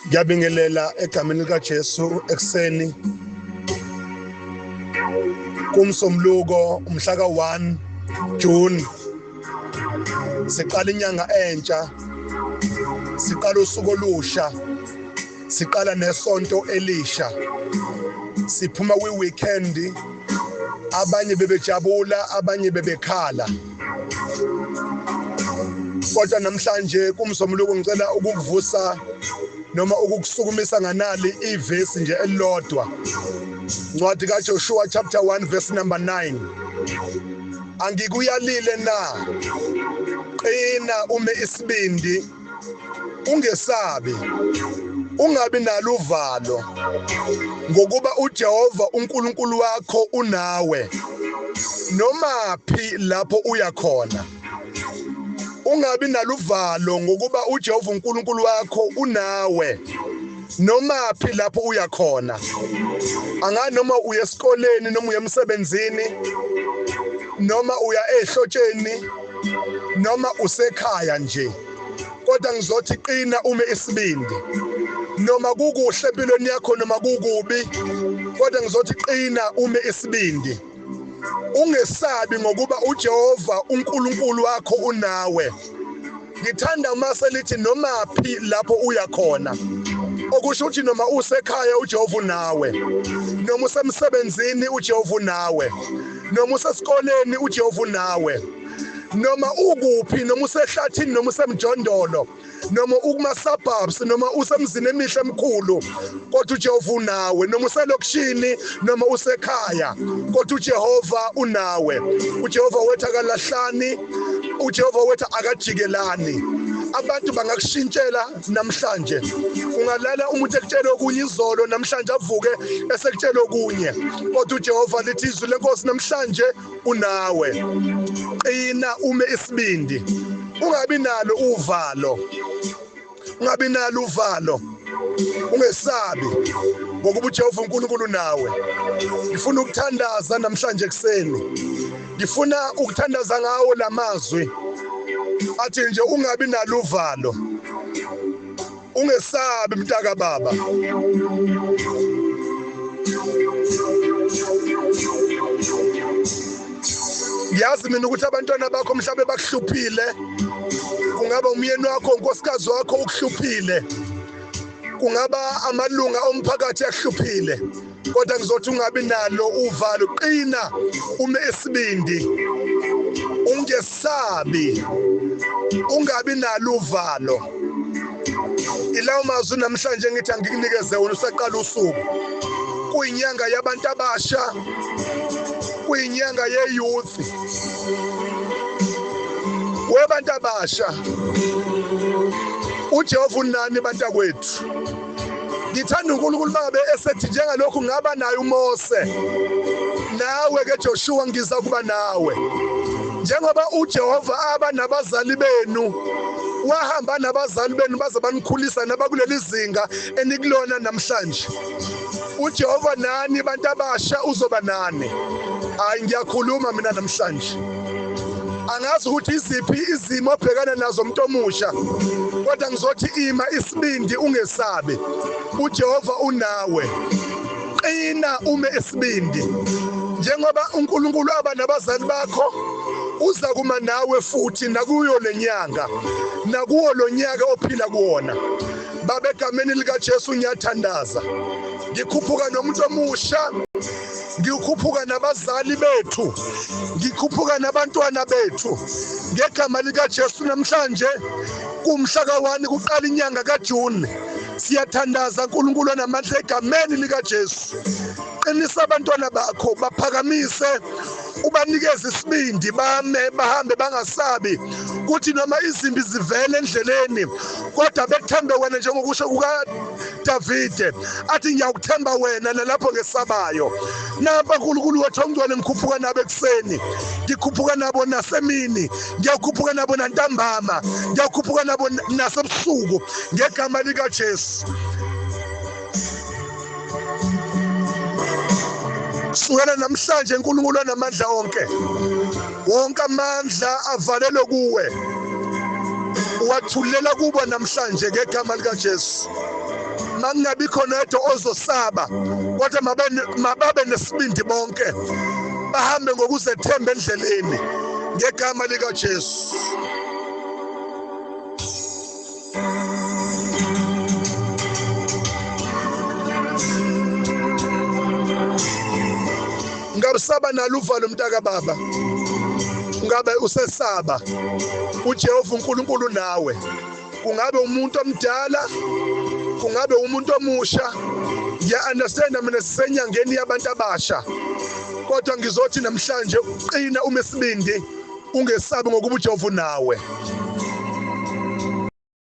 Ngiyabingelela egameni likaJesu ekseni kumsombuluko umhla ka-1 June siqala inyanga entsha, siqala usuku olusha, siqala nesonto elisha, siphuma kwi-weekend, abanye bebejabula, abanye bebekhala. Kodwa namhlanje kumsombuluko ngicela ukukuvusa noma ukukusukumisa nganali ivesi nje elilodwa. Ncwadi kaJoshua chapter 1 verse number 9. Angikuyalile na, qina ume isibindi, ungesabi, ungabi nalo uvalo, ngokuba uJehova uNkulunkulu wakho unawe noma phi lapho uya khona. Ungabi nalo uvalo ngokuba uJehova uNkulunkulu wakho unawe noma phi lapho uya khona. Angani noma uya esikoleni, noma uya emsebenzini, noma uya ehlotsheni, noma usekhaya nje, kodwa ngizothi qina ume isibindi. Noma kukuhle empilweni yakho noma kukubi, kodwa ngizothi qina ume isibindi. Ungesabi ngokuba uJehova uNkulunkulu wakho unawe. Ngithanda maselithi noma phi lapho uya khona. Okusho ukuthi noma usekhaya uJehova unawe, noma usemsebenzini uJehova unawe, noma usesikoleni uJehova unawe, noma ukuphi, noma usehlathini, noma usemjondolo, noma ukuma-suburbs, noma usemzini emihle emkhulu, kodwa uJehova unawe. Noma uselokishini noma usekhaya, kodwa uJehova unawe. uJehova wethu akalahlani, uJehova wethu akajikelani. Abantu bangakushintshela namhlanje. Ungalala umuntu ekutshela okunye izolo, namhlanje avuke esekutshela okunye, kodwa uJehova lithi izwi lenkosi namhlanje unawe. Qina ume isibindi, ungabi nalo uvalo, ungabi nalo uvalo, ungesabi ngokuba uJehova uNkulunkulu nawe. Ngifuna ukuthandaza namhlanje ekseni, ngifuna ukuthandaza ngawo lamazwi athi nje ungabi nalo uvalo, ungesabi mntaka baba. Yazi mina ukuthi abantwana bakho mhlawumbe bakuhluphile, kungaba umyeni wakho, unkosikazi wakho ukuhluphile, kungaba amalunga omphakathi akuhluphile, kodwa ngizothi ungabi nalo uvalo. Qina ume isibindi, ungesabi, ungabi nalo uvalo. Ilawo mazwi namhlanje ngithi angikunikeze wona usaqala usuku. Kuyinyanga yabantu abasha, kuyinyanga ye-youth. Webantu abasha, uJehova unani bantakwethu? Ngithanda uNkulunkulu babe esethi njengalokhu ngaba naye uMose, nawe ke Joshua ngiza kuba nawe. Njengoba uJehova aba nabazali benu, wahamba nabazali benu baze banikhulisa nabakuleli zinga enikulona namhlanje. uJehova nani bantu abasha uzoba nani. Hayi, ngiyakhuluma mina namhlanje. Angazi ukuthi iziphi izimo obhekana nazo umuntu omusha, kodwa ngizothi ima isibindi, ungesabi, uJehova unawe. Qina ume isibindi, njengoba uNkulunkulu aba nabazali bakho, uza kuma nawe futhi nakuyo lenyanga, nakuwo lo nyaka ophila kuwona. Baba, egameni likaJesu ngiyathandaza, ngikhuphuka nomuntu omusha, ngikhuphuka nabazali bethu, ngikhuphuka nabantwana bethu ngegama likaJesu namhlanje. Kumhla ka-1 kuqala inyanga kaJune, siyathandaza uNkulunkulu namandla egameni likaJesu. Qinisa abantwana bakho, baphakamise, ubanikeze isibindi, bame bahambe bangasabi, kuthi noma izimbi zivele endleleni kodwa bekuthembe wena, njengokusho kukaDavide athi ngiyakuthemba wena nalapho ngesabayo. Napa uNkulunkulu wethu ongcwele, ngikhuphuka nabo ekseni, ngikhuphuka nabo nasemini, ngiyakhuphuka nabo nantambama, ngiyakhuphuka nabo nasebusuku ngegama likaJesu. kusukela namhlanje uNkulunkulu anamandla wonke amandla avalelwe kuwe wathulela kubo namhlanje ngegama lika Jesu. Mangabi khona yedwa ozosaba kodwa mababe nesibindi bonke bahambe ngokuzethemba endleleni ngegama lika Jesu. Ngabusaba nalo uvalo mntaka baba, ungabe usesaba uJehova uNkulunkulu nawe, kungabe umuntu omdala, kungabe umuntu omusha. Ngiya-understand mina sisenyangeni yabantu abasha, kodwa ngizothi namhlanje qina uma isibindi ungesabi ngokuba uJehova nawe.